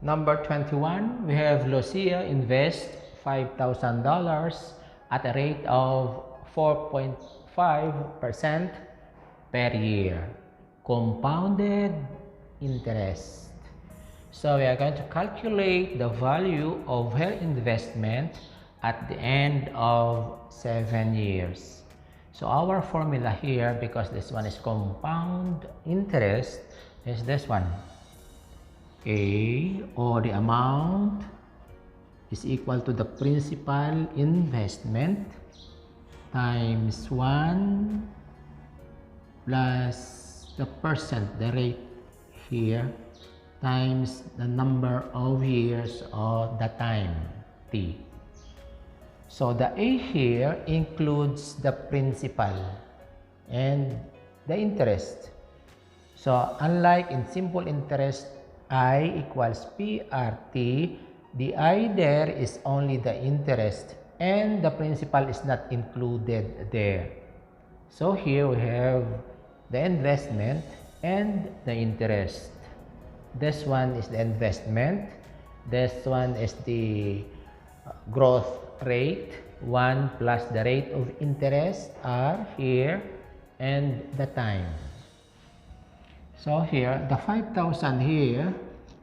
Number 21, we have Lucia invest $5,000 at a rate of 4.5% per year. Compounded interest. So we are going to calculate the value of her investment at the end of 7 years. So our formula here, because this one is compound interest, is this one. A, or the amount, is equal to the principal investment times 1 plus the percent, the rate here, times the number of years or the time, T. So the A here includes the principal and the interest. So unlike in simple interest, I equals PRT, the I there is only the interest and the principal is not included there. So here we have the investment and the interest. This one is the investment. This one is the growth rate. 1 plus the rate of interest are here and the time. So here, the 5,000 here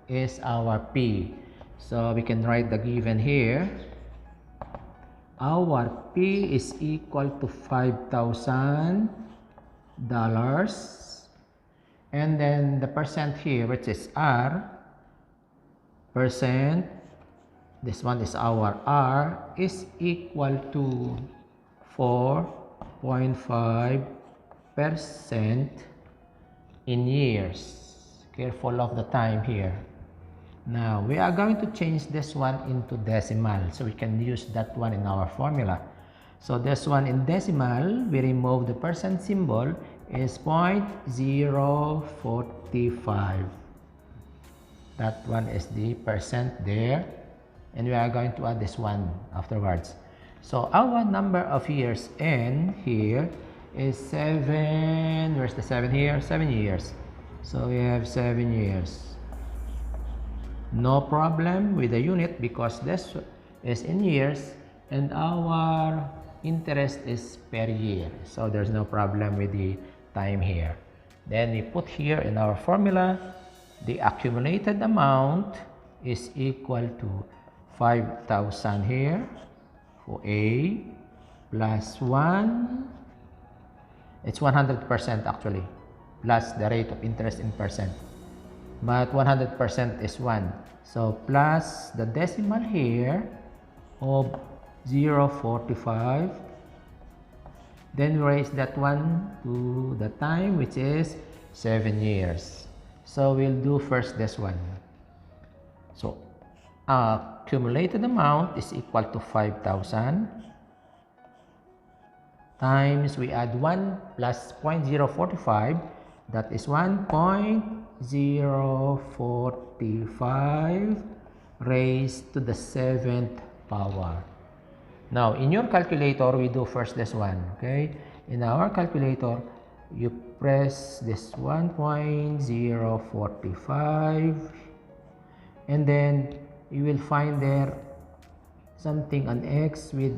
is our P. So we can write the given here. Our P is equal to $5,000. And then the percent here, which is R, percent, this one is our R, is equal to 4.5% in years. Careful of the time here. Now we are going to change this one into decimal, so we can use that one in our formula. So this one in decimal, we remove the percent symbol, is 0.045. That one is the percent there, and we are going to add this one afterwards. So our number of years N here is 7. Where's the 7 here? 7 years. So we have 7 years. No problem with the unit because this is in years and our interest is per year. So there's no problem with the time here. Then we put here in our formula, the accumulated amount is equal to 5,000 here for A plus 1. It's 100% actually, plus the rate of interest in percent. But 100% is 1. So plus the decimal here of 0.45. Then we raise that one to the time, which is 7 years. So we'll do first this one. So accumulated amount is equal to 5,000 times, we add 1 plus 0.045, that is 1.045 raised to the 7th power. Now in your calculator, we do first this one, okay? In our calculator, you press this 1.045 and then you will find there something, an X with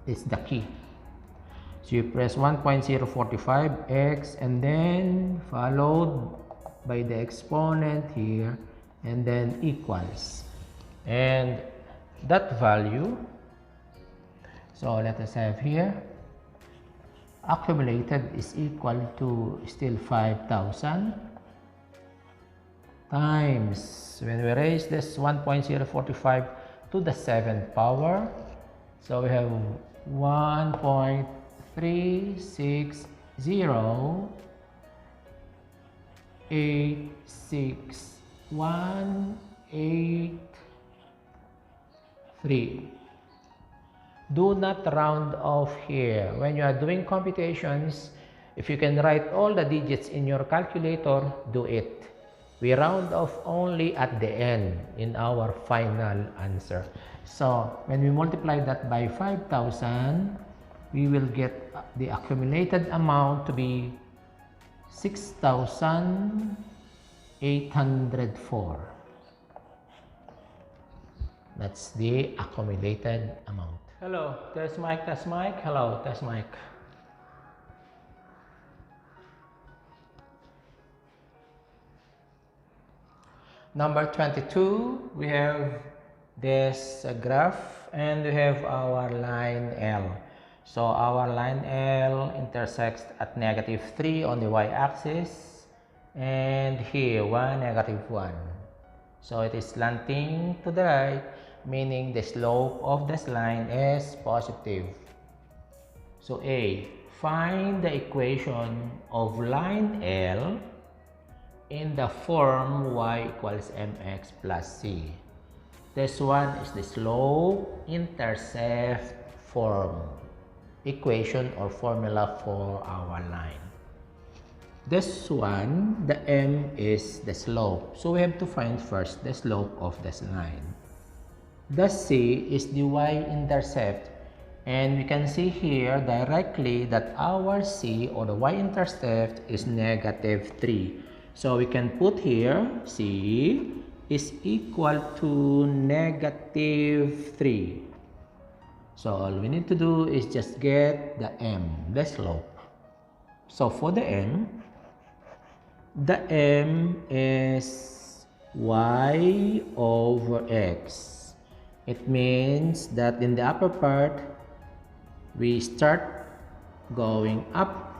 is the key. So you press 1.045 X and then followed by the exponent here and then equals. And that value, so let us have here, accumulated is equal to still 5,000 times, when we raise this 1.045 to the 7th power, so we have 1.360861883. Do not round off here. When you are doing computations, if you can write all the digits in your calculator, do it. We round off only at the end in our final answer. So when we multiply that by 5,000, we will get the accumulated amount to be 6,804. That's the accumulated amount. Hello, test mic, test mic. Hello, test mic. Number 22, we have this graph and we have our line L. So our line L intersects at -3 on the y-axis and here 1, -1. So it is slanting to the right, meaning the slope of this line is positive. So A, find the equation of line L in the form y equals mx plus c. This one is the slope-intercept form equation or formula for our line. This one, the m is the slope. So we have to find first the slope of this line. The c is the y-intercept. And we can see here directly that our c or the y-intercept is -3. So we can put here c is equal to -3. So all we need to do is just get the m, the slope. So for the m is y over x. It means that in the upper part, we start going up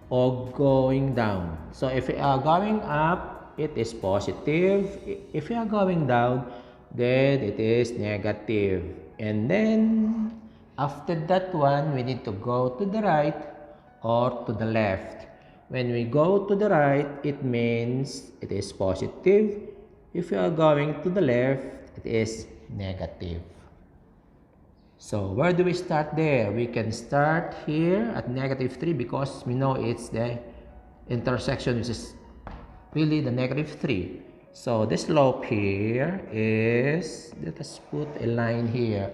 or going down. So if we are going up, it is positive. If we are going down, then it is negative. And then after that one, we need to go to the right or to the left. When we go to the right, it means it is positive. If we are going to the left, it is negative. So where do we start there? We can start here at -3 because we know it's the intersection, which is really the -3. So the slope here is, let us put a line here.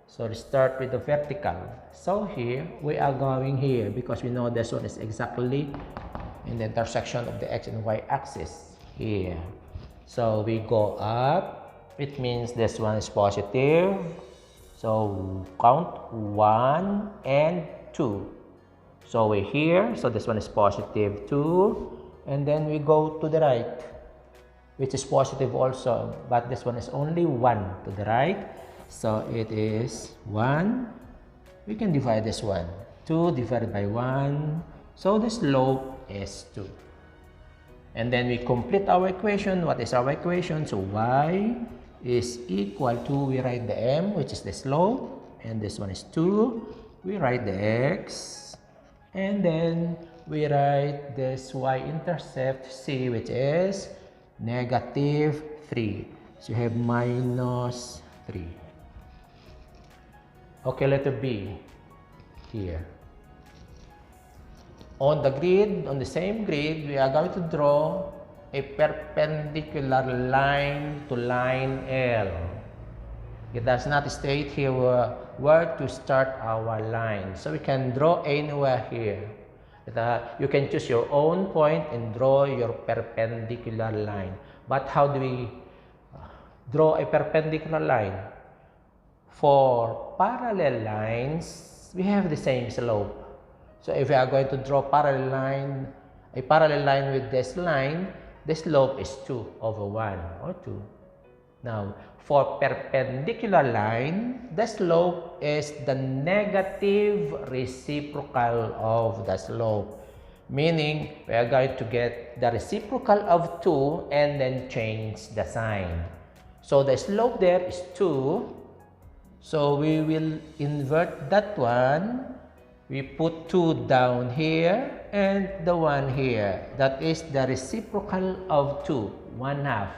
So we start with the vertical. So here we are going here because we know this one is exactly in the intersection of the x and y axis here. So we go up. It means this one is positive. So count 1 and 2. So we're here. So this one is positive 2. And then we go to the right, which is positive also. But this one is only 1 to the right. So it is 1. We can divide this one. 2 divided by 1. So the slope is 2. And then we complete our equation. What is our equation? So y is equal to, we write the m, which is the slope, and this one is 2. We write the x, and then we write this y-intercept c, which is -3. So you have -3. Okay, letter B here. On the grid, on the same grid, we are going to draw a perpendicular line to line L. It does not state here where to start our line. So we can draw anywhere here. You can choose your own point and draw your perpendicular line. But how do we draw a perpendicular line? For parallel lines, we have the same slope. So if we are going to draw a parallel line with this line, the slope is 2 over 1 or 2. Now, for perpendicular line, the slope is the negative reciprocal of the slope. Meaning, we are going to get the reciprocal of 2 and then change the sign. So, the slope there is 2. So, we will invert that one. We put 2 down here and the 1 here. That is the reciprocal of 2, 1/2.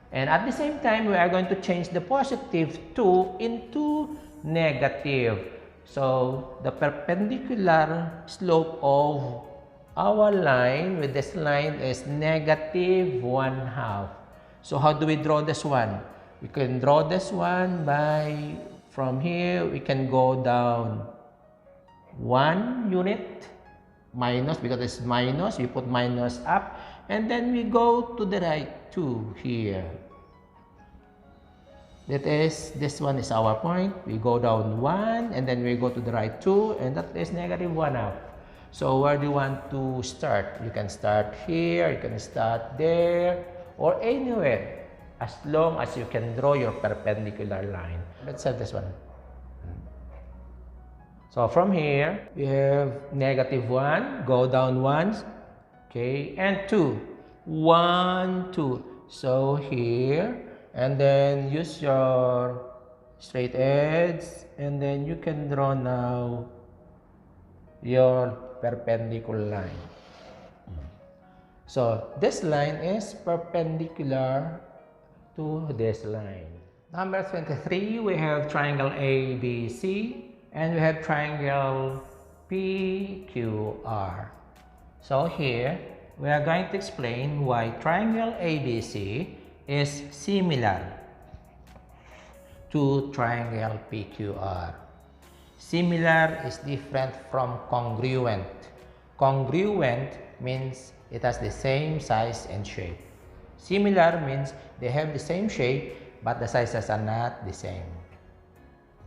And at the same time, we are going to change the positive 2 into negative. So, the perpendicular slope of our line with this line is -1/2. So, how do we draw this one? We can draw this one by, from here, we can go down 1 unit minus, because it's minus, we put minus up, and then we go to the right 2 here. That is, this one is our point. We go down 1 and then we go to the right 2 and that is negative 1 half. So where do you want to start? You can start here, you can start there, or anywhere as long as you can draw your perpendicular line. Let's have this one. So from here, we have negative 1, go down 1, okay, and 2. 1, 2. So here, and then use your straight edge, and then you can draw now your perpendicular line. So this line is perpendicular to this line. Number 23, we have triangle ABC and we have triangle PQR. So here, we are going to explain why triangle ABC is similar to triangle PQR. Similar is different from congruent. Congruent means it has the same size and shape. Similar means they have the same shape but the sizes are not the same.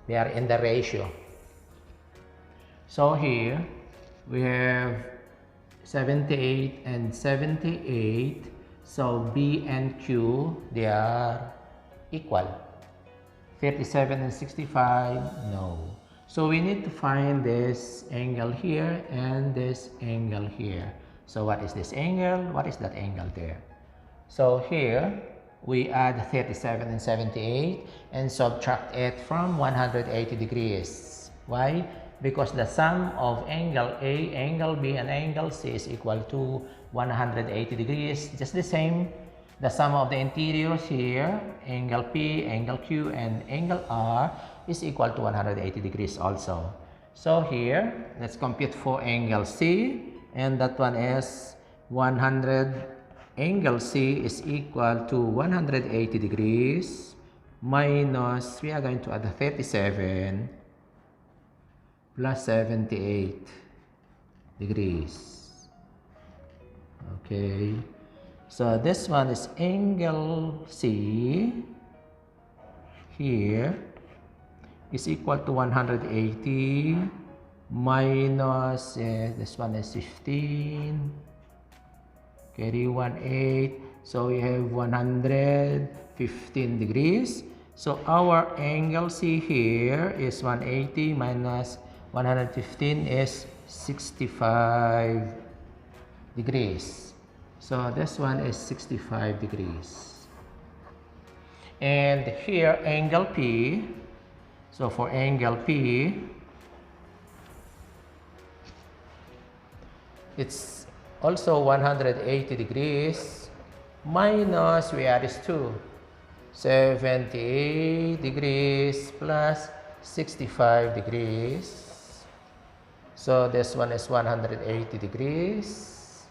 They are in the ratio. So here we have 78 and 78. So B and Q, they are equal. 37 and 65, no. So we need to find this angle here and this angle here. So what is this angle? What is that angle there? So here, we add 37 and 78 and subtract it from 180 degrees. Why? Because the sum of angle A, angle B, and angle C is equal to 180 degrees. Just the same, the sum of the interiors here, angle P, angle Q, and angle R is equal to 180 degrees also. So here, let's compute for angle C, and that one is 100. Angle C is equal to 180 degrees minus, we are going to add 37 plus 78 degrees. Okay, so this one is angle C here is equal to 180 minus, this one is 15, carry 1, 8, so we have 115 degrees. So our angle C here is 180 minus 115 is 65 degrees. So this one is 65 degrees. And here angle P, so for angle P, it's also 180 degrees minus, we add is 2, 78 degrees plus 65 degrees. So this one is 180 degrees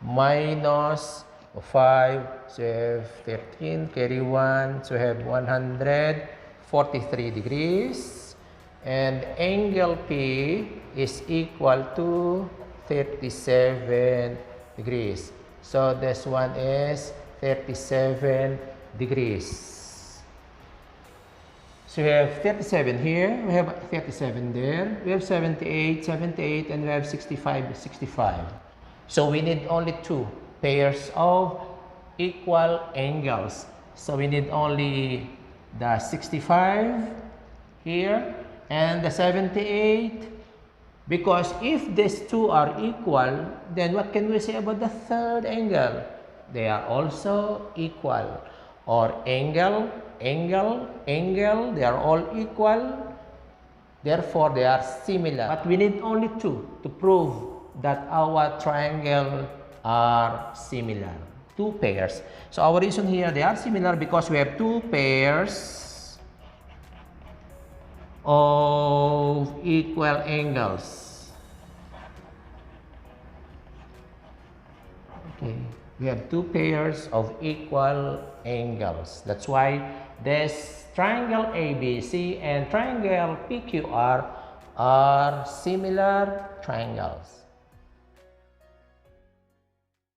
minus 5, so we have 13, carry 1, so we have 143 degrees. And angle P is equal to 37 degrees. So this one is 37 degrees. So we have 37 here, we have 37 there, we have 78, 78, and we have 65, 65. So we need only two pairs of equal angles. So we need only the 65 here and the 78. Because if these two are equal, then what can we say about the third angle? They are also equal. Or angle, angle, angle, they are all equal. Therefore, they are similar. But we need only two to prove that our triangle are similar. Two pairs. So our reason here, they are similar because we have two pairs of equal angles. Okay, we have two pairs of equal angles. That's why this triangle ABC and triangle PQR are similar triangles.